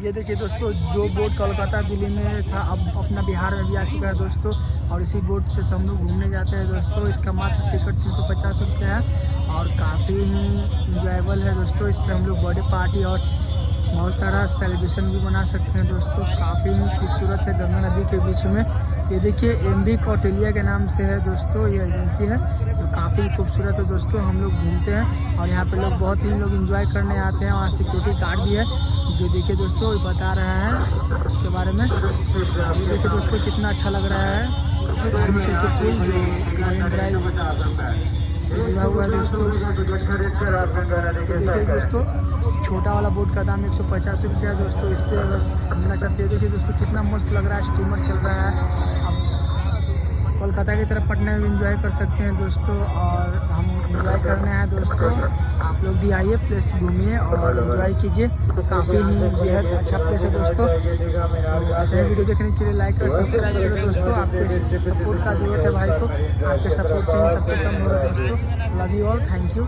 ये देखिए दोस्तों, जो बोट कोलकाता दिल्ली में था अब अपना बिहार में भी आ चुका है दोस्तों। और इसी बोट से हम लोग घूमने जाते हैं दोस्तों। इसका मात्र टिकट 350 रुपये है और काफ़ी ही इंजॉयबल है दोस्तों। इस पर हम लोग बर्थडे पार्टी और बहुत सारा सेलिब्रेशन भी मना सकते हैं दोस्तों। काफ़ी ही खूबसूरत है, गंगा नदी के बीच में। ये देखिए एमबी कौटिल्य के नाम से है दोस्तों, ये एजेंसी है जो काफ़ी खूबसूरत है दोस्तों। हम लोग घूमते हैं और यहाँ पे लोग बहुत ही लोग एंजॉय करने आते हैं। वहाँ सिक्योरिटी गार्ड भी है जो देखिए दोस्तों बता रहा है उसके बारे में। ये देखिए दोस्तों कितना अच्छा लग रहा है पुल जो मरीन ड्राइव से जुड़ा हुआ है दोस्तों। देखिए दोस्तों, छोटा वाला बोट का दाम 150 रुपया दोस्तों। इस पर अगर घूमना चाहते हैं, देखिए दोस्तों कितना मस्त लग रहा है, स्टीमर चल रहा है। अब कोलकाता की तरफ पटना में एंजॉय कर सकते हैं दोस्तों। और हम एंजॉय करने हैं दोस्तों, आप लोग भी आइए, प्लेस घूमिए और एंजॉय कीजिए। काफ़ी ही बेहद अच्छा प्लेस है दोस्तों। ऐसे ही वीडियो देखने के लिए लाइक और सब्सक्राइब करें दोस्तों। आपके सपोर्ट का जरूरत है भाई को, आपके सपोर्ट से ही सब कुछ संभव है दोस्तों। Love you all, thank you.